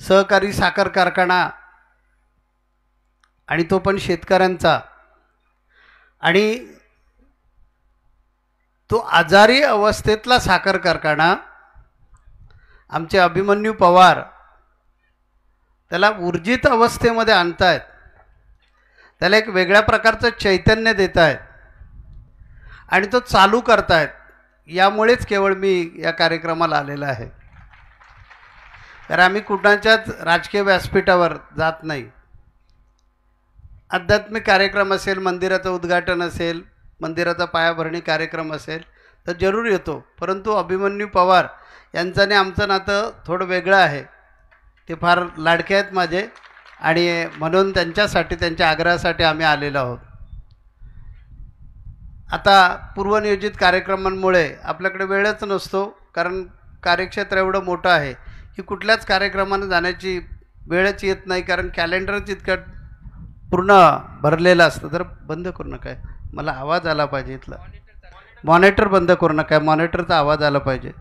सहकारी साखर कारखाना आणि तो पण शेतकऱ्यांचा, आणि तो आजारी अवस्थेतला साखर कारखाना आमचे अभिमन्यू पवार त्याला ऊर्जित अवस्थेमध्ये आणतायत, त्याला एक वेगळ्या प्रकारचं चैतन्य देत आहेत आणि तो चालू करतायत. यामुळेच केवळ मी या कार्यक्रमाला आलेला आहे, कारण आम्ही कुणाच्याच राजकीय व्यासपीठावर जात नाही. आध्यात्मिक कार्यक्रम असेल, मंदिराचं उद्घाटन असेल, मंदिराचा पायाभरणी कार्यक्रम असेल तर जरूर येतो, परंतु अभिमन्यू पवार यांचं आणि आमचं नातं थोडं वेगळं आहे. ते फार लाडके आहेत माझे आणि म्हणून त्यांच्यासाठी, त्यांच्या आग्रहासाठी आम्ही आलेलो आहोत. आता पूर्वनियोजित कार्यक्रमांमुळे आपल्याकडे वेळच नसतो, कारण कार्यक्षेत्र एवढं मोठं आहे की कुठल्याच कार्यक्रमानं जाण्याची वेळच येत नाही, कारण कॅलेंडरच इतकं पूर्ण भरलेलं असतं. तर बंद करू नका, मला आवाज आला पाहिजे, इथला मॉनिटर बंद करू नका, मॉनिटरचा आवाज आला पाहिजे.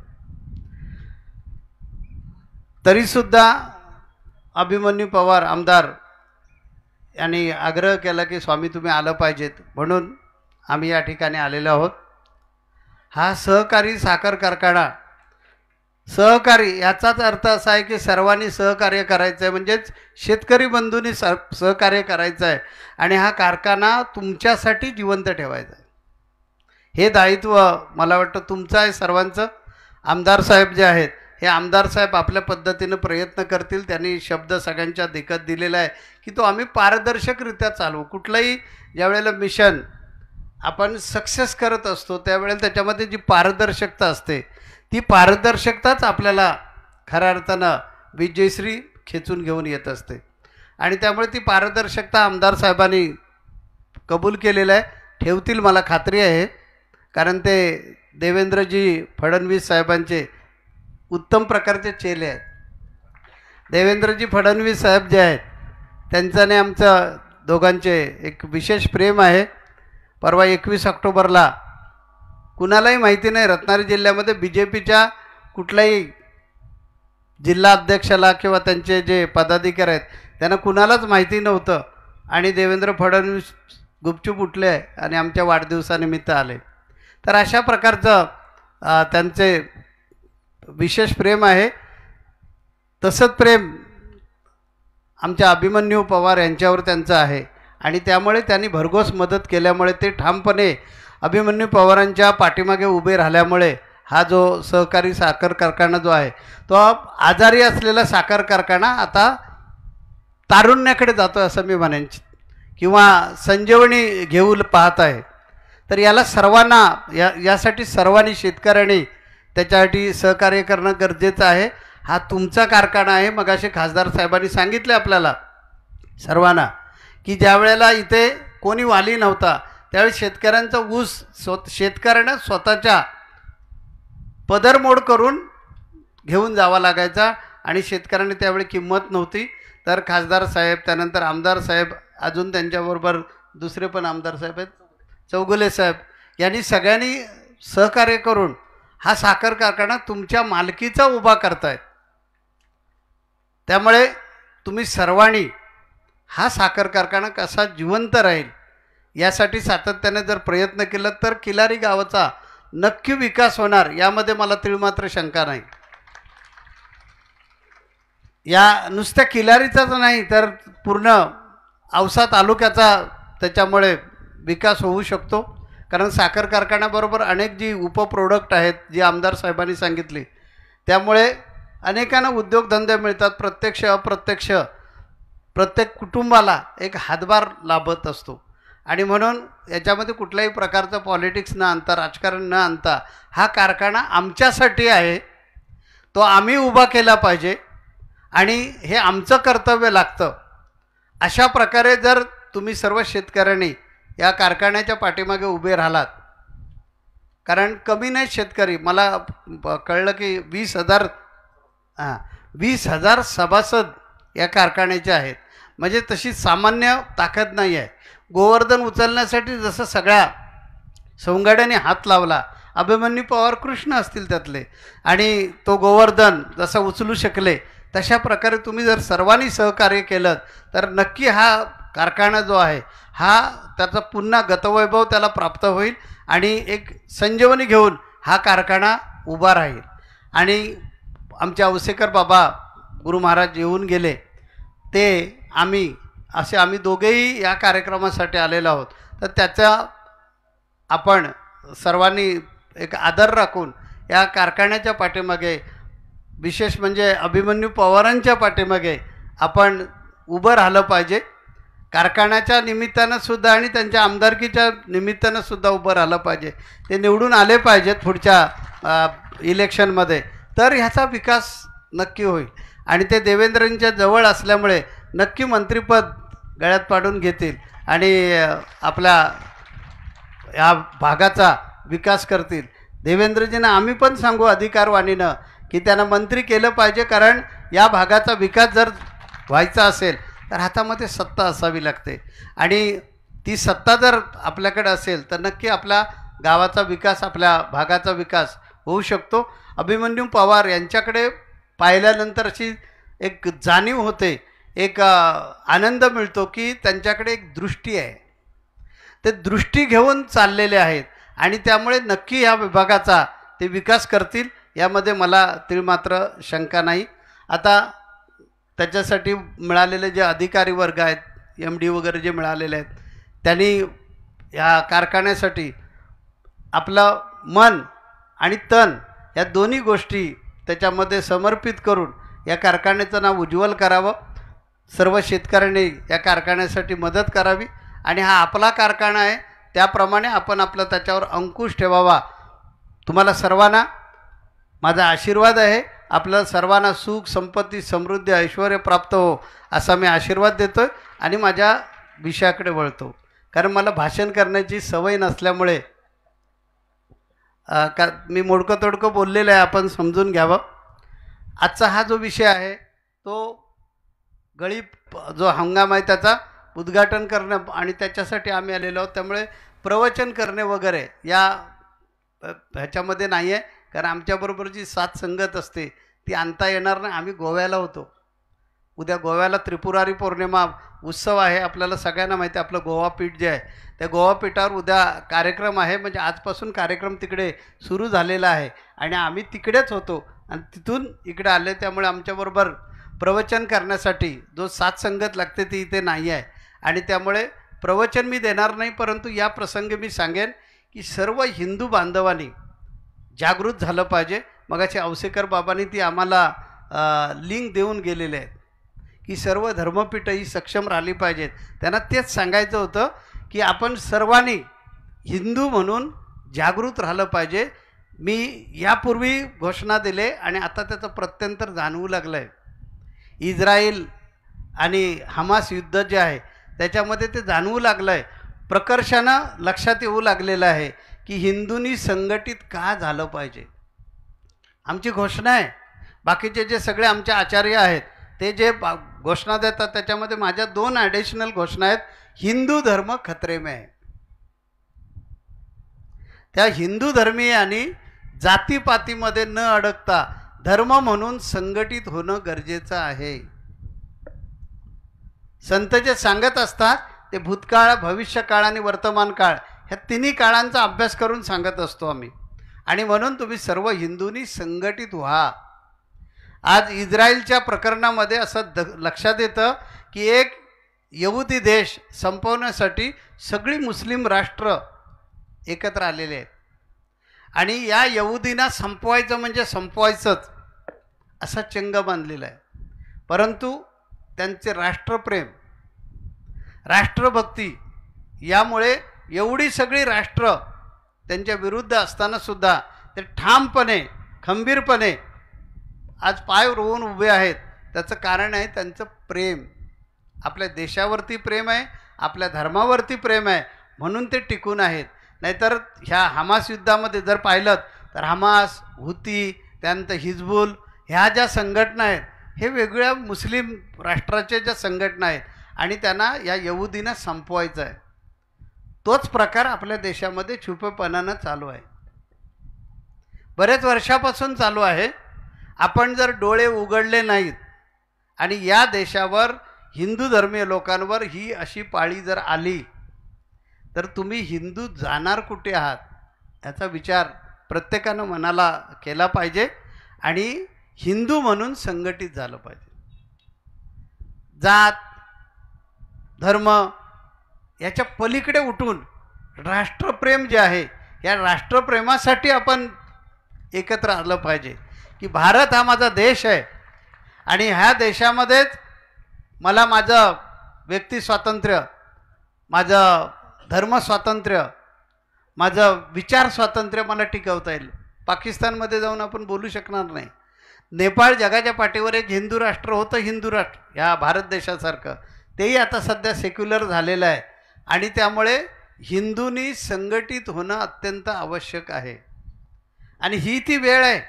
तरीसुद्धा अभिमन्यू पवार आमदार यांनी आग्रह केला की स्वामी तुम्ही आलं पाहिजेत, म्हणून आम्ही या ठिकाणी आलेलो आहोत. हा सहकारी साखर कारखाना, सहकारी याचाच अर्थ असा आहे की सर्वांनी सहकार्य करायचं आहे, म्हणजेच शेतकरी बंधूंनी सहकार्य करायचं आहे आणि हा कारखाना तुमच्यासाठी जिवंत ठेवायचा आहे. हे दायित्व मला वाटतं तुमचं आहे सर्वांचं. आमदार साहेब जे आहेत, हे आमदार साहेब आपल्या पद्धतीनं प्रयत्न करतील. त्यांनी शब्द सगळ्यांच्या देखत दिलेला आहे की तो आम्ही पारदर्शकरित्या चालवू. कुठलंही ज्यावेळेला मिशन आपण सक्सेस करत असतो त्यावेळेला त्याच्यामध्ये जी पारदर्शकता असते, ती पारदर्शकताच आपल्याला खऱ्या अर्थानं विजयश्री खेचून घेऊन येत असते. आणि त्यामुळे ती पारदर्शकता आमदार साहेबांनी कबूल केलेलं आहे, ठेवतील मला खात्री आहे, कारण ते देवेंद्रजी फडणवीस साहेबांचे उत्तम प्रकारचे चेले आहेत. देवेंद्रजी फडणवीस साहेब जे आहेत त्यांच्याने आमचं दोघांचे एक विशेष प्रेम आहे. परवा 21 ऑक्टोबरला कुणालाही माहिती नाही, रत्नागिरी जिल्ह्यामध्ये BJPच्या कुठल्याही जिल्हा अध्यक्षाला किंवा त्यांचे जे पदाधिकारी आहेत त्यांना कुणालाच माहिती नव्हतं, आणि देवेंद्र फडणवीस गुपचूप उठले आणि आमच्या वाढदिवसानिमित्त आले. तर अशा प्रकारचं त्यांचे विशेष प्रेम आहे. तसंच प्रेम आमच्या अभिमन्यू पवार यांच्यावर त्यांचं आहे, आणि त्यामुळे त्यांनी भरघोस मदत केल्यामुळे, ते ठामपणे अभिमन्यू पवारांच्या पाठीमागे उभे राहिल्यामुळे हा जो सहकारी साखर कारखाना जो आहे तो आजारी असलेला साखर कारखाना आता तारुण्याकडे जातो आहे असं मी म्हणेन, किंवा संजीवनी घेऊ पाहत आहे. तर याला सर्वांना यासाठी सर्वांनी, शेतकऱ्यांनी त्याच्यासाठी सहकार्य करणं गरजेचं आहे. हा तुमचा कारखाना आहे. मगाशी खासदार साहेबांनी सांगितले आपल्याला सर्वांना की ज्या वेळेला इथे कोणी वाली नव्हता त्यावेळी शेतकऱ्यांचा ऊस शेतकऱ्यांना स्वतःच्या पदरमोड करून घेऊन जावा लागायचा, आणि शेतकऱ्यांनी त्यावेळी किंमत नव्हती. तर खासदार साहेब, त्यानंतर आमदार साहेब, अजून त्यांच्याबरोबर दुसरे पण आमदार साहेब आहेत, चौगुले साहेब, यांनी सगळ्यांनी सहकार्य करून हा साखर कारखाना तुमच्या मालकीचा उभा करतायत. त्यामुळे तुम्ही सर्वांनी हा साखर कारखाना कसा जिवंत राहील यासाठी सातत्याने जर प्रयत्न केला तर किलारी गावाचा नक्की विकास होणार, यामध्ये मला तिळमात्र शंका नाही. या नुसत्या किलारीचाच नाही तर पूर्ण औसा तालुक्याचा त्याच्यामुळे विकास होऊ शकतो, कारण साखर कारखान्याबरोबर अनेक जी उपप्रोडक्ट आहेत जी आमदार साहेबांनी सांगितली, त्यामुळे अनेकांना उद्योगधंदे मिळतात. प्रत्यक्ष अप्रत्यक्ष प्रत्येक कुटुंबाला एक हातभार लाभत असतो, आणि म्हणून याच्यामध्ये कुठल्याही प्रकारचं पॉलिटिक्स न आणता, राजकारण न आणता हा कारखाना आमच्यासाठी आहे, तो आम्ही उभा केला पाहिजे आणि हे आमचं कर्तव्य लागतं. अशा प्रकारे जर तुम्ही सर्व शेतकऱ्यांनी या कारखान्याच्या पाठीमागे उभे राहिलात, कारण कमी नाही शेतकरी, मला कळलं की 20,000 सभासद या कारखान्याचे आहेत, म्हणजे तशी सामान्य ताकद नाही आहे. गोवर्धन उचलण्यासाठी जसं सगळ्या सोंगाड्याने हात लावला, अभिमन्यू पवार कृष्ण असतील त्यातले, आणि तो गोवर्धन जसं उचलू शकले तशा प्रकारे तुम्ही जर सर्वांनी सहकार्य केलं तर नक्की हा कारखाना जो आहे हा त्याचा पुन्हा गतवैभव त्याला प्राप्त होईल आणि एक संजीवनी घेऊन हा कारखाना उभा राहील. आणि आमचे औसेकर बाबा गुरु महाराज येऊन गेले ते आम्ही दोघेही या कार्यक्रमासाठी आलेलो आहोत. तर त्याचा आपण सर्वांनी एक आदर राखून या कारखान्याच्या पाठीमागे विशेष म्हणजे अभिमन्यू पवारांच्या पाठीमागे आपण उभं राहिलं पाहिजे. कारखान्याच्या निमित्तानं सुद्धा आणि त्यांच्या आमदारकीच्या निमित्तानं सुद्धा उभं राहिलं पाहिजे. ते निवडून आले पाहिजेत पुढच्या इलेक्शनमध्ये, तर ह्याचा विकास नक्की होईल. आणि ते देवेंद्रांच्या जवळ असल्यामुळे नक्की मंत्रिपद गळ्यात पाडून घेतील आणि आपल्या या भागाचा विकास करतील. देवेंद्रजींना आम्ही पण सांगू अधिकारवाणीनं की त्यांना मंत्री केलं पाहिजे, कारण या भागाचा विकास जर व्हायचा असेल तर हातामध्ये सत्ता असावी लागते आणि ती सत्ता जर आपल्याकडे असेल तर नक्की आपल्या गावाचा विकास, आपल्या भागाचा विकास होऊ शकतो. अभिमन्यू पवार यांच्याकडे पाहिल्यानंतर अशी एक जाणीव होते, एक आनंद मिळतो की त्यांच्याकडे एक दृष्टी आहे. ते दृष्टी घेऊन चाललेले आहेत आणि त्यामुळे नक्की या विभागाचा ते विकास करतील यामध्ये मला तिळमात्र शंका नाही. आता त्याच्यासाठी मिळालेले जे अधिकारी वर्ग आहेत, MD वगैरे जे मिळालेले आहेत, त्यांनी या कारखान्यासाठी आपलं मन आणि तन या दोन्ही गोष्टी त्याच्यामध्ये समर्पित करून या कारखान्याचं नाव उज्ज्वल करावं. सर्व शेतकऱ्यांनी या कारखान्यासाठी मदत करावी आणि हा आपला कारखाना आहे त्याप्रमाणे आपण आपला त्याच्यावर अंकुश ठेवावा. तुम्हाला सर्वांना माझा आशीर्वाद आहे. आपल्याला सर्वांना सुख, संपत्ती, समृद्धी, ऐश्वर प्राप्त हो असा मी आशीर्वाद देतो आहे आणि माझ्या विषयाकडे वळतो. कारण मला भाषण करण्याची सवय नसल्यामुळे मी मोडकं तोडकं बोललेलं आहे, आपण समजून घ्यावं. आजचा हा जो विषय आहे तो गळीत जो हंगाम आहे त्याचा उद्घाटन करणं आणि त्याच्यासाठी आम्ही आलेलो आहोत. त्यामुळे प्रवचन करणे वगैरे या ह्याच्यामध्ये नाही आहे, कारण आमच्याबरोबर जी साथ संगत असते ती आणता येणार नाही. आम्ही गोव्याला होतो. उद्या गोव्याला त्रिपुरारी पौर्णिमा उत्सव आहे. आपल्याला सगळ्यांना माहिती आहे, आपलं गोवा पीठ जे आहे त्या गोवा पीठावर उद्या कार्यक्रम आहे. म्हणजे आजपासून कार्यक्रम तिकडे सुरू झालेला आहे आणि आम्ही तिकडेच होतो आणि तिथून इकडे आले. त्यामुळे आमच्याबरोबर प्रवचन करण्यासाठी जो साथ संगत लागते ती इथे नाही आहे आणि त्यामुळे प्रवचन मी देणार नाही. परंतु या प्रसंगी मी सांगेन की सर्व हिंदू बांधवांनी जागृत झालं पाहिजे. मगाशी औसेकर बाबांनी ती आम्हाला लिंक देऊन गेलेले आहेत की सर्व धर्मपीठं ही सक्षम राहिली पाहिजेत. त्यांना तेच सांगायचं होतं की आपण सर्वांनी हिंदू म्हणून जागृत राहिलं पाहिजे. मी यापूर्वी घोषणा दिले आणि आता त्याचं प्रत्यंतर जाणवू लागलं आहे. इस्रायल आणि हमास युद्ध जे आहे त्याच्यामध्ये ते जाणवू लागलं आहे. प्रकर्षानं लक्षात येऊ लागलेलं आहे की हिंदूंनी संघटित का झालं पाहिजे. आमची घोषणा आहे. बाकीचे जे सगळे आमचे आचार्य आहेत ते जे घोषणा देतात त्याच्यामध्ये माझ्या 2 ॲडिशनल घोषणा आहेत. हिंदू धर्म खतरे में आहे. त्या हिंदू धर्मीयांनी जातीपातीमध्ये न अडकता धर्म म्हणून संघटित होणं गरजेचं आहे. संत जे सांगत असतात ते भूतकाळ, भविष्यकाळ आणि वर्तमान काळ ह्या तिन्ही काळांचा अभ्यास करून सांगत असतो आम्ही. आणि म्हणून तुम्ही सर्व हिंदूंनी संघटित व्हा. आज इस्रायलच्या प्रकरणामध्ये असं लक्षात येतं की एक यहुदी देश संपवण्यासाठी सगळी मुस्लिम राष्ट्र एकत्र आलेले आहेत आणि या यहुदींना संपवायचं म्हणजे संपवायचंच असा चंग बांधलेला आहे. परंतु त्यांचे राष्ट्रप्रेम, राष्ट्रभक्ती यामुळे एवढी सगळी राष्ट्र त्यांच्या विरुद्ध असतानासुद्धा ते ठामपणे, खंबीरपणे आज पाय रोवून उभे आहेत. त्याचं कारण आहे त्यांचं प्रेम. आपल्या देशावरती प्रेम आहे, आपल्या धर्मावरती प्रेम आहे म्हणून ते टिकून आहेत. नाहीतर ह्या हमास युद्धामध्ये जर पाहिलं तर हमास, हुती, त्यानंतर हिजबुल ह्या ज्या संघटना आहेत हे वेगळ्या मुस्लिम राष्ट्राच्या ज्या संघटना आहेत आणि त्यांना या यहुदींना संपवायचं आहे. तोच प्रकार आपल्या देशामध्ये छुपेपणानं चालू आहे. बरेच वर्षापासून चालू आहे. आपण जर डोळे उघडले नाहीत आणि या देशावर हिंदू धर्मीय लोकांवर ही अशी पाळी जर आली तर तुम्ही हिंदू जाणार कुठे आहात याचा विचार प्रत्येकानं मनाला केला पाहिजे आणि हिंदू म्हणून संघटित झालं पाहिजे. जात धर्म याच्या पलीकडे उठून राष्ट्रप्रेम जे आहे या राष्ट्रप्रेमासाठी आपण एकत्र आलं पाहिजे की भारत हा माझा देश आहे आणि ह्या देशामध्येच मला माझं व्यक्ती स्वातंत्र्य, माझं धर्म स्वातंत्र्य, माझं विचार स्वातंत्र्य मला टिकवता येईल. पाकिस्तानमध्ये जाऊन आपण बोलू शकणार नाही. नेपाळ जगाच्या पाठीवर एक हिंदू राष्ट्र होतं, हिंदू राष्ट्र ह्या भारत देशासारखं, तेही आता सध्या सेक्युलर झालेलं आहे आणि त्यामुळे हिंदूंनी संघटित होणं अत्यंत आवश्यक आहे. आणि ही ती वेळ आहे.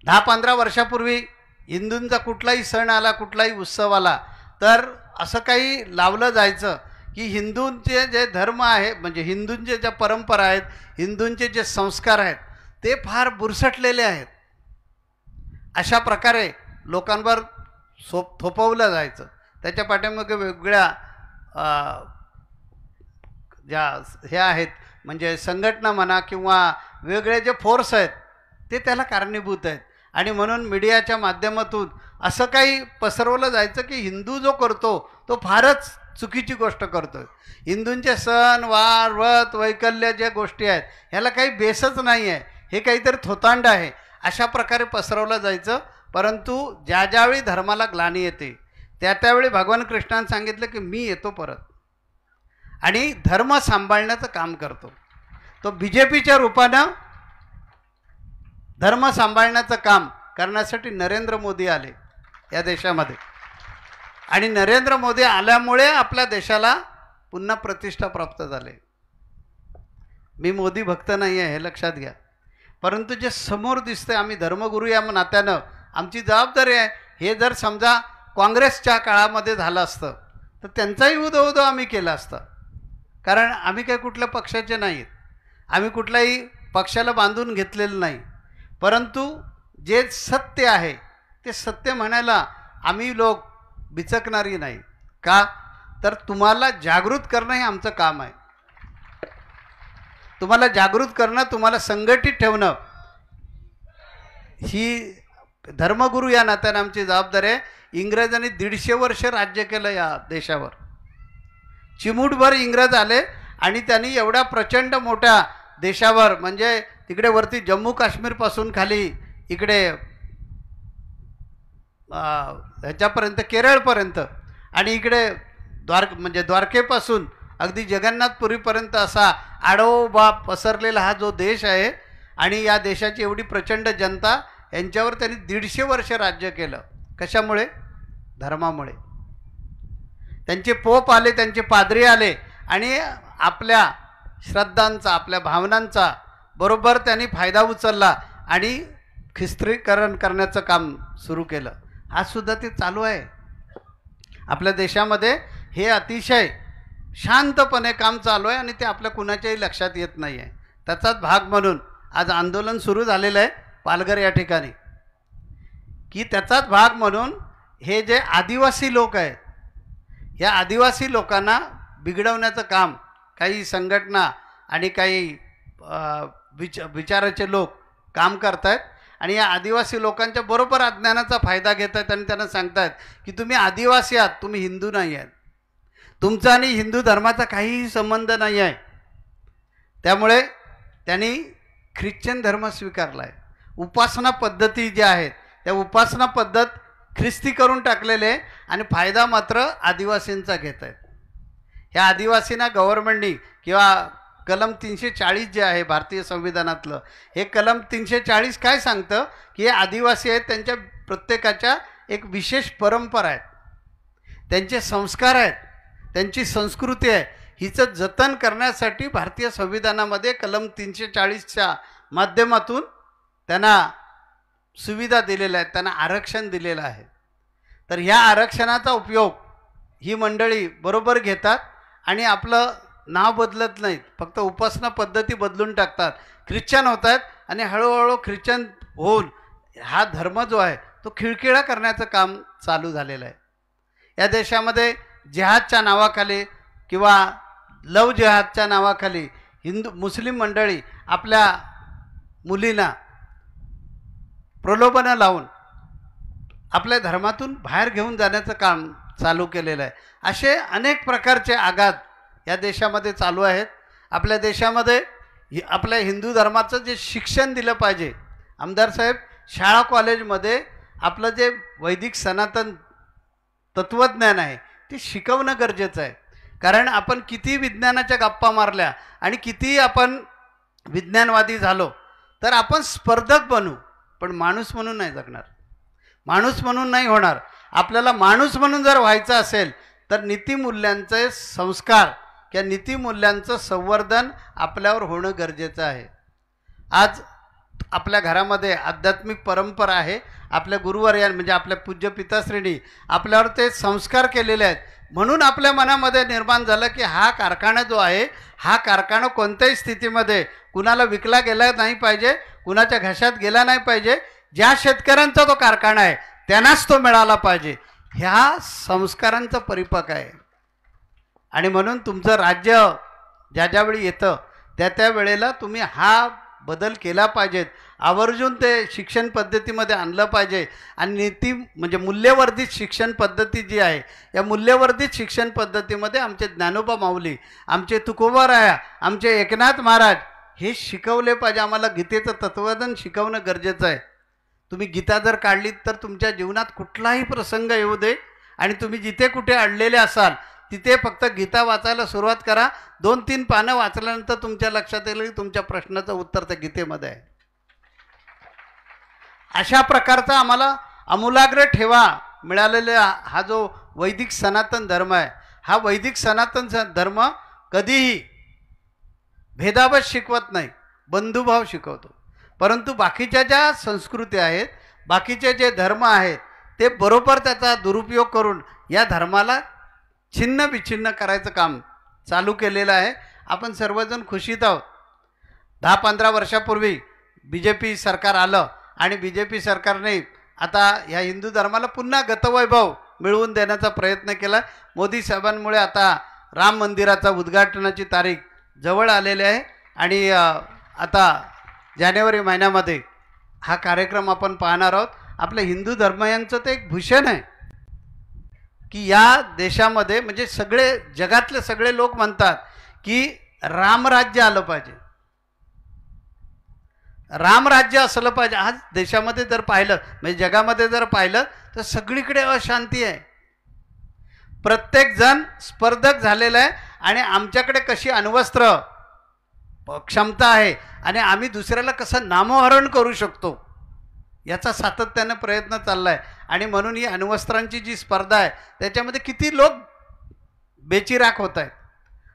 10-15 वर्षापूर्वी हिंदूंचा कुठलाही सण आला, कुठलाही उत्सव आला तर असं काही लावलं जायचं की हिंदूंचे जे धर्म आहे म्हणजे हिंदूंचे ज्या परंपरा आहेत, हिंदूंचे जे संस्कार आहेत ते फार बुरसटलेले आहेत. अशा प्रकारे लोकांवर थोपवलं जायचं. त्याच्या पाठीमागे वेगवेगळ्या ज्या हे आहेत म्हणजे संघटना म्हणा किंवा वेगळे जे फोर्स आहेत ते त्याला कारणीभूत आहेत. आणि म्हणून मीडियाच्या माध्यमातून असं काही पसरवलं जायचं की हिंदू जो करतो तो फारच चुकीची गोष्ट करतो. हिंदूंचे सण वार व्रत वैकल्य ज्या गोष्टी आहेत ह्याला काही बेसच नाही आहे, हे काहीतरी थोतांड आहे, अशा प्रकारे पसरवलं जायचं. परंतु ज्यावेळी धर्माला ग्लानी येते त्यावेळी भगवान कृष्णाने सांगितलं की मी येतो परत आणि धर्म सांभाळण्याचं काम करतो. तो BJPच्या रूपानं धर्म सांभाळण्याचं काम करण्यासाठी नरेंद्र मोदी आले या देशामध्ये आणि नरेंद्र मोदी आल्यामुळे आपल्या देशाला पुन्हा प्रतिष्ठा प्राप्त झाली. मी मोदी भक्त नाही आहे हे लक्षात घ्या, परंतु जे समोर दिसते आम्ही धर्मगुरू या नात्यानं आमची जबाबदारी आहे. हे जर समजा काँग्रेसच्या काळामध्ये झालं असतं तर त्यांचाही उदो आम्ही केला असता, कारण आम्ही काही कुठल्या पक्षाचे नाहीत, आम्ही कुठल्याही पक्षाला बांधून घेतलेलं नाही. परंतु जे सत्य आहे ते सत्य म्हणायला आम्ही लोक बिचकणारी नाही. का तर तुम्हाला जागृत करणं हे आमचं काम आहे. तुम्हाला जागृत करणं, तुम्हाला संघटित ठेवणं ही धर्मगुरू या नात्याने आमची जबाबदारी आहे. इंग्रजांनी 150 वर्ष राज्य केलं या देशावर. चिमूटभर इंग्रज आले आणि त्यांनी एवढ्या प्रचंड मोठ्या देशावर म्हणजे तिकडे वरती जम्मू काश्मीरपासून खाली इकडे ह्याच्यापर्यंत केरळपर्यंत आणि इकडे म्हणजे द्वारकेपासून अगदी जगन्नाथपुरीपर्यंत असा आडोबा पसरलेला हा जो देश आहे आणि या देशाची एवढी प्रचंड जनता यांच्यावर त्यांनी 150 वर्ष राज्य केलं. कशामुळे? धर्मामुळे. त्यांचे पोप आले, त्यांचे पादरी आले आणि आपल्या श्रद्धांचा आपल्या भावनांचा बरोबर त्यांनी फायदा उचलला आणि ख्रिस्तीकरण करण्याचं काम सुरू केलं. आजसुद्धा ते चालू आहे आपल्या देशामध्ये. हे अतिशय शांतपणे काम चालू आहे आणि ते आपल्या कुणाच्याही लक्षात येत नाही आहे. त्याचाच भाग म्हणून आज आंदोलन सुरू झालेलं आहे पालघर या ठिकाणी, की त्याचाच भाग म्हणून हे जे आदिवासी लोक आहेत या आदिवासी लोकांना बिघडवण्याचं काम काही संघटना आणि काही विचाराचे लोक काम करत आहेत आणि या आदिवासी लोकांच्या बरोबर अज्ञानाचा फायदा घेत आहेत आणि त्यांना सांगतात की तुम्ही आदिवासी आहात, तुम्ही हिंदू नाही आहात, तुमचा आणि हिंदू धर्माचा काहीही संबंध नाही आहे. त्यामुळे त्यांनी ख्रिश्चन धर्म स्वीकारला आहे. उपासना पद्धती ज्या आहेत त्या उपासना पद्धत ख्रिस्ती करून टाकलेले आणि फायदा मात्र आदिवासींचा घेत आहेत. ह्या आदिवासींना गव्हर्नमेंटनी किंवा कलम 340 जे आहे भारतीय संविधानातलं, हे कलम 340 काय सांगतं की हे आदिवासी आहेत, त्यांच्या प्रत्येकाच्या एक विशेष परंपरा आहेत, त्यांचे संस्कार आहेत, त्यांची संस्कृती आहे. हिचं जतन करण्यासाठी भारतीय संविधानामध्ये कलम 340च्या माध्यमातून त्यांना सुविधा दिलेल्या आहेत, त्यांना आरक्षण दिलेलं आहे. तर ह्या आरक्षणाचा उपयोग ही मंडळी बरोबर घेतात आणि आपलं नाव बदलत नाहीत, फक्त उपासना पद्धती बदलून टाकतात, ख्रिश्चन होत आहेत आणि हळूहळू ख्रिश्चन होऊन हा धर्म जो आहे तो खिळखिळा करण्याचं काम चालू झालेलं आहे. या देशामध्ये जिहादच्या नावाखाली किंवा लव जिहादच्या नावाखाली हिंदू मुस्लिम मंडळी आपल्या मुलींना प्रलोभनं लावून आपल्या धर्मातून बाहेर घेऊन जाण्याचं काम चालू केलेलं आहे. असे अनेक प्रकारचे आघात या देशामध्ये चालू आहेत. आपल्या देशामध्ये आपल्या हिंदू धर्माचं जे शिक्षण दिलं पाहिजे, आमदार साहेब, शाळा कॉलेजमध्ये आपलं जे वैदिक सनातन तत्त्वज्ञान आहे ते शिकवणं गरजेचं आहे. कारण आपण किती विज्ञानाच्या गप्पा मारल्या आणि किती आपण विज्ञानवादी झालो तर आपण स्पर्धक बनू, पण माणूस म्हणून नाही जगणार, माणूस म्हणून नाही होणार. आपल्याला माणूस म्हणून जर व्हायचं असेल तर नीतिमूल्यांचे संस्कार किंवा नीतिमूल्यांचं संवर्धन आपल्यावर होणं गरजेचं आहे. आज आपल्या घरामध्ये आध्यात्मिक परंपरा आहे. आपल्या गुरुवर्यां म्हणजे आपल्या पूज्य पिताश्रेणी आपल्यावर ते संस्कार केलेले आहेत. म्हणून आपल्या मनामध्ये निर्माण झालं की हा कारखाना जो आहे, हा कारखाना कोणत्याही स्थितीमध्ये कुणाला विकला गेला नाही पाहिजे, कुणाच्या घशात गेला नाही पाहिजे. ज्या शेतकऱ्यांचा तो कारखाना आहे त्यांनाच तो मिळाला पाहिजे. ह्या संस्कारांचा परिपाक आहे. आणि म्हणून तुमचं राज्य ज्या ज्यावेळी येतं त्या त्या वेळेला तुम्ही हा बदल केला पाहिजेत. आवर्जून ते शिक्षण पद्धतीमध्ये आणलं पाहिजे. आणि नीती म्हणजे मूल्यवर्धित शिक्षण पद्धती जी आहे, या मूल्यवर्धित शिक्षण पद्धतीमध्ये आमचे ज्ञानोबा माऊली, आमचे तुकोबाराया, आमचे एकनाथ महाराज हे शिकवले पाहिजे. आम्हाला गीतेचं तत्वज्ञान शिकवणं गरजेचं आहे. तुम्ही गीता जर काढलीत तर तुमच्या जीवनात कुठलाही प्रसंग येऊ दे आणि तुम्ही जिथे कुठे अडलेले असाल तिथे फक्त गीता वाचायला सुरुवात करा. 2-3 पानं वाचल्यानंतर तुमच्या लक्षात येईल की तुमच्या प्रश्नाचं उत्तर त्या गीतेमध्ये आहे. अशा प्रकारचा आम्हाला आमूलाग्र ठेवा मिळालेला हा जो वैदिक सनातन धर्म आहे, हा वैदिक सनातन धर्म कधीही भेदाभेद शिकवत नाही, बंधुभाव शिकवतो. परंतु बाकीच्या ज्या संस्कृती आहेत, बाकीचे जे धर्म आहेत ते बरोबर त्याचा दुरुपयोग करून या धर्माला छिन्न विछिन्न करायचं काम चालू केलेलं आहे. आपण सर्वजण खुशीत आहोत. 10-15 वर्षापूर्वी BJP सरकार आलं आणि BJP सरकारने आता ह्या हिंदू धर्माला पुन्हा गतवैभव मिळवून देण्याचा प्रयत्न केला. मोदी साहेबांमुळे आता राम मंदिराचा उद्घाटनाची तारीख जवळ आलेली आहे आणि आता जानेवारी महिन्यामध्ये हा कार्यक्रम आपण पाहणार आहोत. आपल्या हिंदू धर्मियांचं ते एक भूषण आहे की या देशामध्ये म्हणजे सगळे जगातले सगळे लोक म्हणतात की रामराज्य आलं पाहिजे, रामराज्य असलं पाहिजे. आज देशामध्ये जर पाहिलं म्हणजे जगामध्ये जर पाहिलं तर सगळीकडे अशांती आहे. प्रत्येक जण स्पर्धक झालेला आहे आणि आमच्याकडे कशी अण्वस्त्र क्षमता आहे आणि आम्ही दुसऱ्याला कसं नामोहरण करू शकतो याचा सातत्यानं प्रयत्न चालला आहे. आणि म्हणून ही अण्वस्त्रांची जी स्पर्धा आहे त्याच्यामध्ये किती लोक बेचिराख होत आहेत.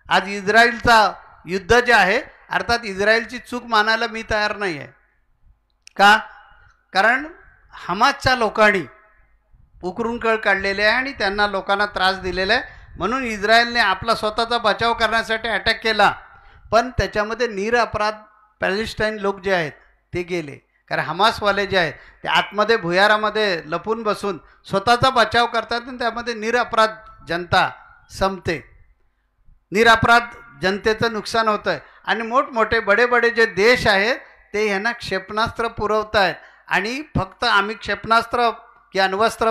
आज इस्रायलचा युद्ध जे आहे, अर्थात इस्रायलची चूक मानायला मी तयार नाही आहे. का? कारण हमासच्या लोकांनी उकरून कळ काढलेले आहे आणि त्यांना लोकांना त्रास दिलेला आहे. म्हणून इस्रायलने आपला स्वतःचा बचाव करण्यासाठी अटॅक केला. पण त्याच्यामध्ये निरपराध पॅलेस्टाईन लोक जे आहेत ते गेले. कारण हमासवाले जे आहेत ते आतमध्ये भुयारामध्ये लपून बसून स्वतःचा बचाव करतात आणि त्यामध्ये निरपराध जनता संपते, निरपराध जनतेचं नुकसान होतं आहे. आणि मोठमोठे बडे जे देश आहेत ते ह्यांना क्षेपणास्त्र पुरवत आहेत. आणि फक्त आम्ही क्षेपणास्त्र की अण्वस्त्र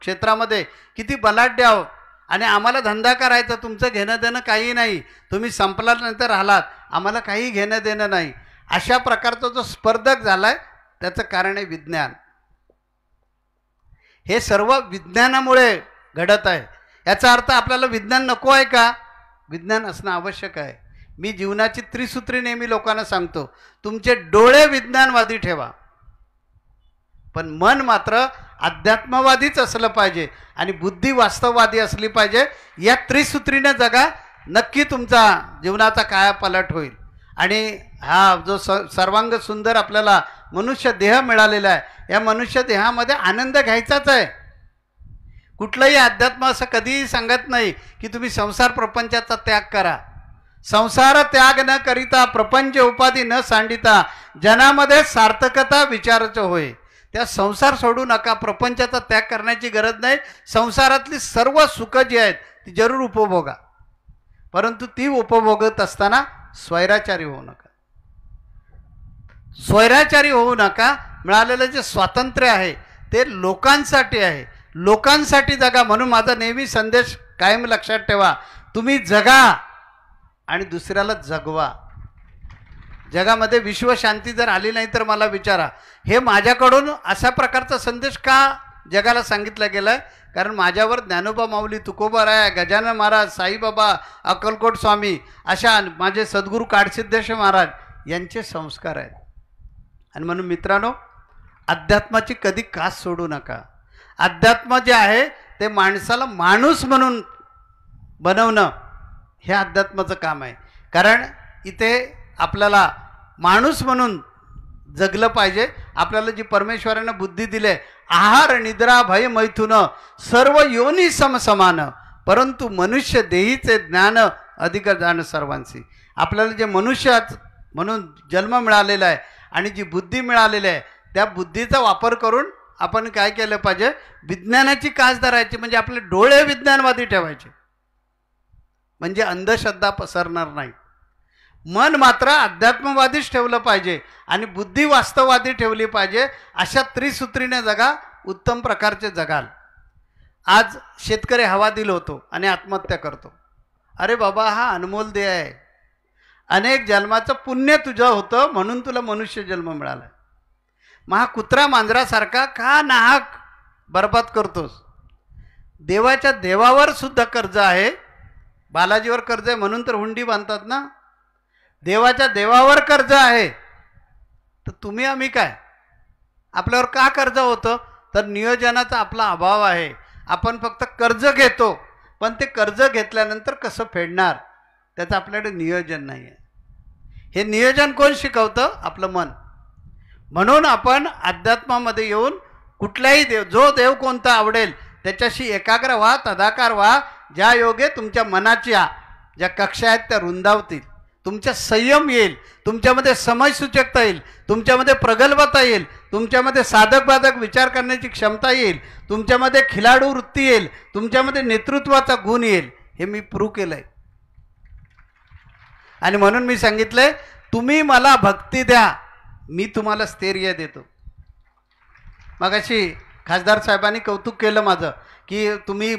क्षेत्रामध्ये किती बलाढ्य आहोत आणि आम्हाला धंदा करायचा, तुमचं घेणं देणं काही नाही, तुम्ही संपल्यानंतर राहिलात, आम्हाला काही घेणं देणं नाही. अशा प्रकारचा जो स्पर्धक झालाय त्याचं कारण आहे विज्ञान. हे सर्व विज्ञानामुळे घडत आहे. याचा अर्थ आपल्याला विज्ञान नको आहे का? विज्ञान असणं आवश्यक आहे. मी जीवनाची त्रिसूत्री नेहमी लोकांना सांगतो, तुमचे डोळे विज्ञानवादी ठेवा पण मन मात्र अध्यात्मवादीच असलं पाहिजे आणि बुद्धी वास्तववादी असली पाहिजे. या त्रिसूत्रीने जगा, नक्की तुमचा जीवनाचा कायापालट होईल. आणि हा जो सर्वांग सुंदर आपल्याला मनुष्य देह मिळालेला आहे, या मनुष्य देहामध्ये आनंद घ्यायचाच आहे. कुठलंही अध्यात्म असं कधीही सांगत नाही की तुम्ही संसार प्रपंचाचा त्याग करा. संसार त्याग न करिता प्रपंच उपाधी न सांडिता जनामध्ये सार्थकता विचारच होय. त्या संसार सोडू नका, प्रपंचाचा त्याग करण्याची गरज नाही. संसारातली सर्व सुख जी आहेत ती जरूर उपभोगा, परंतु ती उपभोगत असताना स्वैराचारी होऊ नका. स्वैराचारी होऊ नका. मिळालेलं जे स्वातंत्र्य आहे ते लोकांसाठी आहे, लोकांसाठी जगा. म्हणून माझा नेहमी संदेश कायम लक्षात ठेवा, तुम्ही जगा आणि दुसऱ्याला जगवा. जगामध्ये विश्वशांती जर आली नाही तर मला विचारा, हे माझ्याकडून अशा प्रकारचा संदेश का जगाला सांगितला गेला आहे? कारण माझ्यावर ज्ञानोबा माऊली, तुकोबाराय, गजानन महाराज, साईबाबा, अक्कलकोट स्वामी अशा माझे सद्गुरू काडसिद्धेश्वर महाराज यांचे संस्कार आहेत. आणि म्हणून मित्रांनो, अध्यात्माची कधी कास सोडू नका. अध्यात्म जे आहे ते माणसाला माणूस म्हणून बनवणं हे अध्यात्माचं काम आहे. कारण इथे आपल्याला माणूस म्हणून जगलं पाहिजे. आपल्याला जी परमेश्वरानं बुद्धी दिली, आहार निद्रा भय मैथुन सर्व योनी समसमान, परंतु मनुष्य देहीचे ज्ञान अधिक जाण सर्वांशी. आपल्याला जे मनुष्य म्हणून जन्म मिळालेला आहे आणि जी बुद्धी मिळालेली आहे, त्या बुद्धीचा वापर करून आपण काय केलं पाहिजे? विज्ञानाची कास धरायची, म्हणजे आपले डोळे विज्ञानवादी ठेवायचे, म्हणजे अंधश्रद्धा पसरणार नाही. मन मात्र अध्यात्मवादीच ठेवलं पाहिजे आणि बुद्धी वास्तववादी ठेवली पाहिजे. अशा त्रिसूत्रीने जगा, उत्तम प्रकारचे जगाल. आज शेतकरी हवादिल होतो आणि आत्महत्या करतो. अरे बाबा, हा अनमोल देह आहे. अनेक जन्माचं पुण्य तुझं होतं म्हणून तुला मनुष्य जन्म मिळाला. मग हा कुत्रा मांजरासारखा का नाहक बरबाद करतोस? देवाच्या देवावर सुद्धा कर्ज आहे. बालाजीवर कर्ज आहे म्हणून तर हुंडी बांधतात ना. देवाच्या देवावर कर्ज आहे, तर तुम्ही आम्ही काय? आपल्यावर का कर्ज होतं? तर नियोजनाचा आपला अभाव आहे. आपण फक्त कर्ज घेतो, पण ते कर्ज घेतल्यानंतर कसं फेडणार त्याचं आपल्याकडे नियोजन नाही आहे. हे नियोजन कोण शिकवतं? आपलं मन. म्हणून आपण अध्यात्मामध्ये येऊन कुठलाही देव, जो देव कोणता आवडेल त्याच्याशी एकाग्र व्हा, तदाकार व्हा. ज्या योगे तुमच्या मनाच्या ज्या कक्षा आहेत त्या रुंदावतील, तुमच्या संयम येईल, तुमच्यामध्ये समयसूचकता येईल, तुमच्यामध्ये प्रगल्भता येईल, तुमच्यामध्ये साधक बाधक विचार करण्याची क्षमता येईल, तुमच्यामध्ये खिलाडू वृत्ती येईल, तुमच्यामध्ये नेतृत्वाचा गुण येईल. हे मी प्रूव्ह केलं आहे. आणि म्हणून मी सांगितलंय, तुम्ही मला भक्ती द्या, मी तुम्हाला स्थैर्य देतो. मगाशी खासदार साहेबांनी कौतुक केलं माझं, की तुम्ही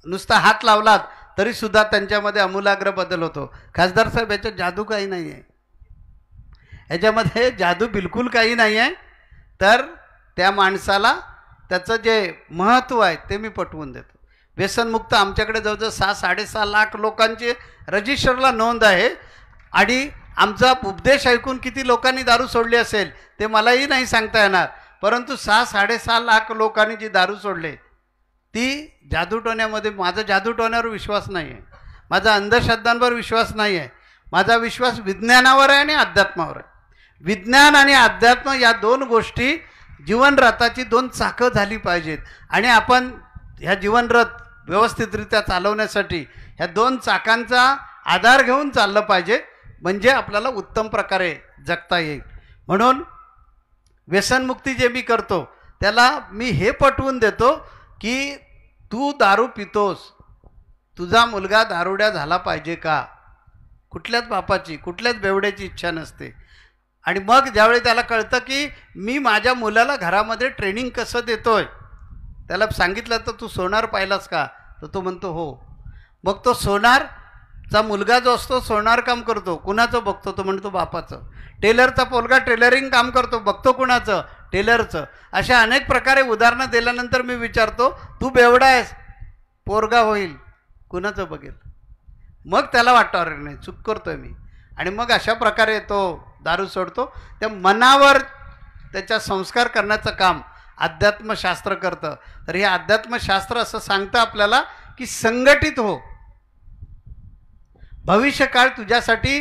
नुसता हात लावलात तरी सुद्धा त्यांच्यामध्ये आमूलाग्र बदल होतो. खासदार साहेब, याच्यात जादू काही नाही आहे, ह्याच्यामध्ये जादू बिलकुल काही नाही आहे. तर त्या माणसाला त्याचं जे महत्त्व आहे ते मी पटवून देतो. व्यसनमुक्त आमच्याकडे जवळजवळ 6-6.5 लाख लोकांची रजिस्टरला नोंद आहे. आणि आमचा उपदेश ऐकून किती लोकांनी दारू सोडली असेल ते मलाही नाही सांगता येणार, परंतु 6-6.5 लाख लोकांनी जी दारू सोडले ती जादूटोण्यामध्ये. माझा जादूटोण्यावर विश्वास नाही आहे, माझा अंधश्रद्धांवर विश्वास नाही आहे. माझा विश्वास विज्ञानावर आहे आणि अध्यात्मावर आहे. विज्ञान आणि अध्यात्म या दोन गोष्टी जीवनरथाची दोन चाकं झाली पाहिजेत. आणि आपण ह्या जीवनरथ व्यवस्थितरित्या चालवण्यासाठी ह्या दोन चाकांचा आधार घेऊन चाललं पाहिजे, म्हणजे आपल्याला उत्तम प्रकारे जगता येईल. म्हणून व्यसनमुक्ती जे मी करतो त्याला मी हे पटवून देतो की तू दारू पितोस, तुझा मुलगा दारुड्या झाला पाहिजे का? कुठल्याच बापाची, कुठल्याच बेवड्याची इच्छा नसते. आणि मग ज्यावेळी त्याला कळतं की मी माझ्या मुलाला घरामध्ये ट्रेनिंग कसं देतोय, त्याला सांगितलं तर तू सोनार पाहिलास का, तर तो म्हणतो हो. मग तो सोनारचा मुलगा जो असतो सोनार काम करतो, कुणाचं बघतो? तो म्हणतो बापाचं. टेलरचा पोलगा टेलरिंग काम करतो, बघतो कुणाचं? टेलरचं. अशा अनेक प्रकारे उदाहरणं दिल्यानंतर मी विचारतो, तू बेवडा आहेस, पोरगा होईल, कुणाचं बघेल? मग त्याला वाटतं अरे नाही, चूक करतोय मी. आणि मग अशा प्रकारे तो दारू सोडतो. त्या मनावर त्याच्या संस्कार करण्याचं काम अध्यात्मशास्त्र करतं. तर हे अध्यात्मशास्त्र असं सांगतं आपल्याला की संघटित हो. भविष्यकाळ तुझ्यासाठी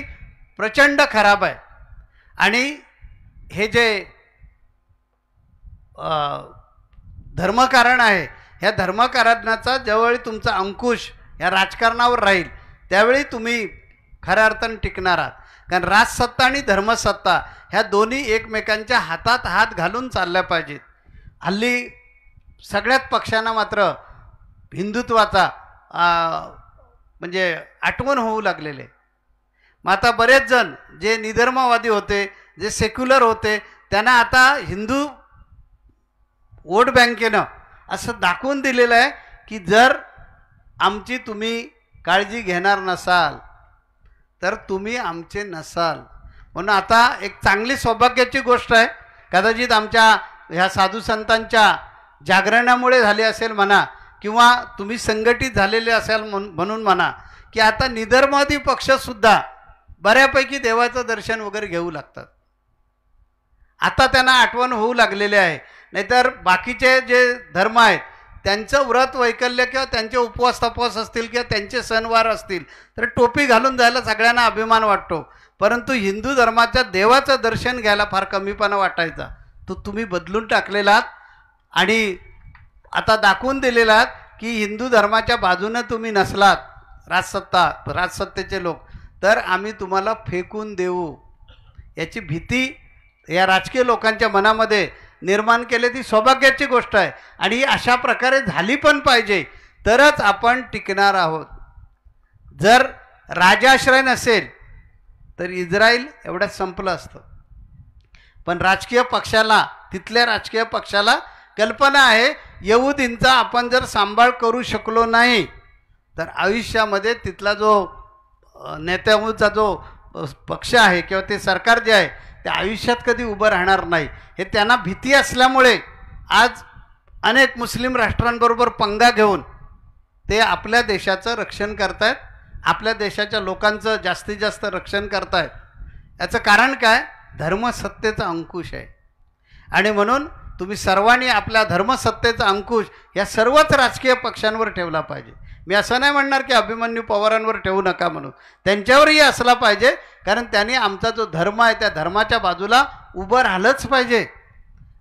प्रचंड खराब आहे. आणि हे जे धर्मकारण आहे, ह्या धर्मकारणाचा ज्यावेळी तुमचा अंकुश या राजकारणावर राहील त्यावेळी तुम्ही खऱ्या अर्थाने टिकणार आहात. कारण राजसत्ता आणि धर्मसत्ता ह्या दोन्ही एकमेकांच्या हातात हात घालून चालल्या पाहिजेत. हल्ली सगळ्याच पक्षांना मात्र हिंदुत्वाचा म्हणजे आठवण होऊ लागलेले. मग आता बरेच जण जे निधर्मवादी होते, जे सेक्युलर होते, त्यांना आता हिंदू वोट बँकेनं असं दाखवून दिलेलं आहे की जर आमची तुम्ही काळजी घेणार नसाल तर तुम्ही आमचे नसाल. म्हणून आता एक चांगली सौभाग्याची गोष्ट आहे, कदाचित आमच्या ह्या साधू संतांच्या जागरणामुळे झाले असेल म्हणा, किंवा तुम्ही संघटित झालेले असाल म्हणून म्हणा, की आता निधर्मवादी पक्षसुद्धा बऱ्यापैकी देवाचं दर्शन वगैरे घेऊ लागतात. आता त्यांना आठवण होऊ लागलेले आहे. नाहीतर बाकीचे जे धर्म आहेत त्यांचं व्रत वैकल्य किंवा त्यांचे उपवास तपवास असतील किंवा त्यांचे सणवार असतील तर टोपी घालून जायला सगळ्यांना अभिमान वाटतो, परंतु हिंदू धर्माच्या देवाचं दर्शन घ्यायला फार कमीपणा वाटायचा. तो तुम्ही बदलून टाकलेला आहात आणि आता दाखवून दिलेला आहात की हिंदू धर्माच्या बाजूनं तुम्ही नसलात, राजसत्तेचे लोक, तर आम्ही तुम्हाला फेकून देऊ याची भीती या राजकीय लोकांच्या मनामध्ये निर्माण केले. ती सौभाग्याची गोष्ट आहे आणि ही अशा प्रकारे झाली पण पाहिजे, तरच आपण टिकणार आहोत. जर राजाश्रय नसेल तर इस्रायल एवढ्यात संपलं असतं. पण राजकीय पक्षाला, तिथल्या राजकीय पक्षाला कल्पना आहे यहुदींचा आपण जर सांभाळ करू शकलो नाही तर आयुष्यामध्ये तिथला जो नेत्याचा जो पक्ष आहे किंवा ते सरकार जे आहे ते आयुष्यात कधी उभं राहणार नाही. हे त्यांना भीती असल्यामुळे आज अनेक मुस्लिम राष्ट्रांबरोबर पंगा घेऊन ते आपल्या देशाचं रक्षण करतायत, आपल्या देशाच्या लोकांचं जास्तीत जास्त रक्षण करतायत. याचं कारण काय? धर्मसत्तेचा अंकुश आहे. आणि म्हणून तुम्ही सर्वांनी आपल्या धर्मसत्तेचा अंकुश या सर्वच राजकीय पक्षांवर ठेवला पाहिजे. मी असं नाही म्हणणार की अभिमन्यू पवारांवर ठेवू नका म्हणून, त्यांच्यावरही असला पाहिजे, कारण त्यांनी आमचा जो धर्म आहे त्या धर्माच्या बाजूला उभं राहिलंच पाहिजे.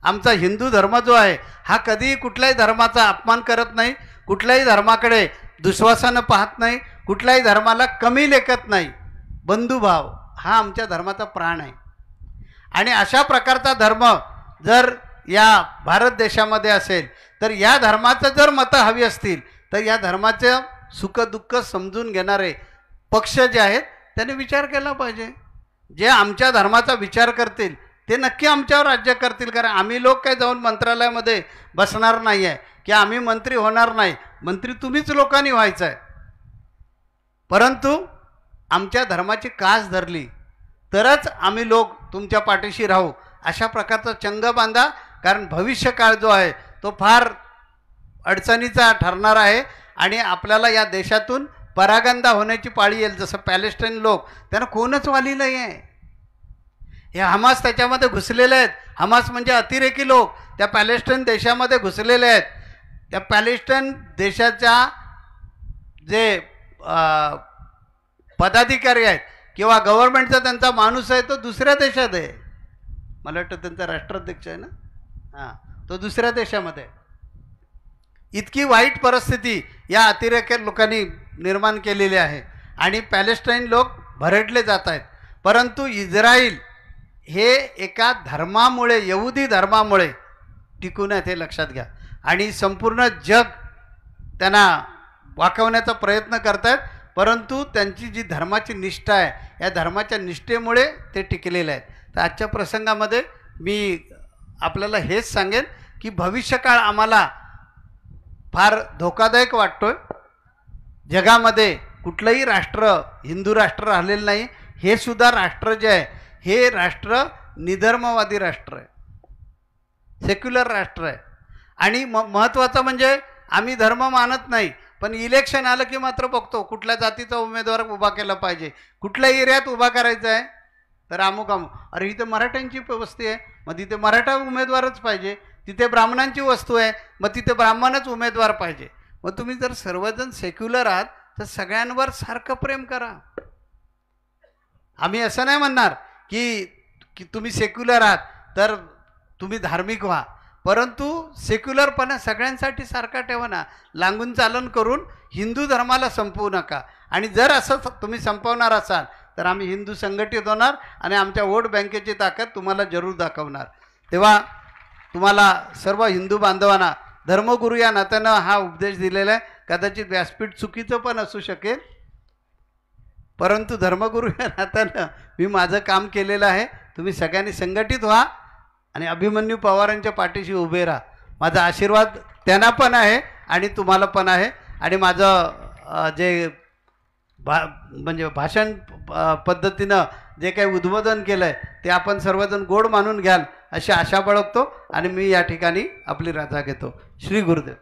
आमचा हिंदू धर्म जो आहे हा कधीही कुठल्याही धर्माचा अपमान करत नाही, कुठल्याही धर्माकडे दुश्वासानं पाहत नाही, कुठल्याही धर्माला कमी लेखत नाही. बंधुभाव हा आमच्या धर्माचा प्राण आहे. आणि अशा प्रकारचा धर्म जर या भारत देशामध्ये असेल तर या धर्माचं जर मतं हवी असतील तर या धर्माचं सुखदुःख समजून घेणारे पक्ष जे आहेत त्यांनी विचार केला पाहिजे. जे आमच्या धर्माचा विचार करतील ते नक्की आमच्यावर राज्य करतील. कारण आम्ही लोक काही जाऊन मंत्रालयामध्ये बसणार नाही आहे की आम्ही मंत्री होणार नाही. मंत्री तुम्हीच लोकांनी व्हायचं आहे. परंतु आमच्या धर्माची कास धरली तरच आम्ही लोक तुमच्या पाठीशी राहू, अशा प्रकारचा चंग बांधा. कारण भविष्यकाळ जो आहे तो फार अडचणीचा ठरणार आहे आणि आपल्याला या देशातून परागंदा होण्याची पाळी येईल. जसं पॅलेस्टाईन लोक, त्यांना कोणच वाली नाही आहे. हे हमास त्याच्यामध्ये घुसलेले आहेत. हमास म्हणजे अतिरेकी लोक त्या पॅलेस्टाईन देशामध्ये घुसलेले आहेत. त्या पॅलेस्टाईन देशाच्या जे पदाधिकारी आहेत किंवा गव्हर्नमेंटचा त्यांचा माणूस आहे तो दुसऱ्या देशात आहे. मला वाटतं त्यांचा राष्ट्राध्यक्ष आहे ना, हां, तो दुसऱ्या देशामध्ये. इतकी वाईट परिस्थिती या अतिरेकी लोकांनी निर्माण केलेली आहे आणि पॅलेस्टाईन लोक भरडले जात आहेत. परंतु इस्रायल हे एका धर्मामुळे, यहुदी धर्मामुळे टिकून आहेत हे लक्षात घ्या. आणि संपूर्ण जग त्यांना वाकवण्याचा प्रयत्न करत आहेत, परंतु त्यांची जी धर्माची निष्ठा आहे या धर्माच्या निष्ठेमुळे ते टिकलेले आहेत. तर आजच्या प्रसंगामध्ये मी आपल्याला हेच सांगेन की भविष्यकाळ आम्हाला फार धोकादायक वाटतोय. जगामध्ये कुठलंही राष्ट्र हिंदू राष्ट्र राहिलेलं नाही. हे सुद्धा राष्ट्र जे आहे हे राष्ट्र निधर्मवादी राष्ट्र आहे, सेक्युलर राष्ट्र आहे. आणि महत्त्वाचं म्हणजे आम्ही धर्म मानत नाही, पण इलेक्शन आलं की मात्र बघतो कुठल्या जातीचा उमेदवार उभा केला पाहिजे, कुठल्या एरियात उभा करायचा आहे तर अमुक अमुक. अरे इथे मराठ्यांची वस्ती आहे मग तिथे मराठा उमेदवारच पाहिजे, तिथे ब्राह्मणांची वस्तू आहे मग तिथे ब्राह्मणच उमेदवार पाहिजे. मग तुम्ही जर सर्वजण सेक्युलर आहात तर सगळ्यांवर सारखं प्रेम करा. आम्ही असं नाही म्हणणार की तुम्ही सेक्युलर आहात तर तुम्ही धार्मिक व्हा, परंतु सेक्युलरपणा सगळ्यांसाठी सारखा ठेवा ना. लांगून चालन करून हिंदू धर्माला संपवू नका. आणि जर असं तुम्ही संपवणार असाल तर आम्ही हिंदू संघटित होणार आणि आमच्या वोट बँकेची ताकद तुम्हाला जरूर दाखवणार. तेव्हा तुम्हाला सर्व हिंदू बांधवांना धर्मगुरू या नात्यानं हा उपदेश दिलेला आहे. कदाचित व्यासपीठ चुकीचं पण असू शकेल, परंतु धर्मगुरू या नात्यानं मी माझं काम केलेलं आहे. तुम्ही सगळ्यांनी संघटित व्हा आणि अभिमन्यू पवारांच्या पाठीशी उभे राहा. माझा आशीर्वाद त्यांना पण आहे आणि तुम्हाला पण आहे. आणि माझं जे म्हणजे भाषण पद्धतीनं जे काही उद्बोधन केलं आहे ते आपण सर्वजण गोड मानून घ्याल अशी आशा बाळगतो आणि मी या ठिकाणी आपली रजा घेतो. श्री गुरुदेव.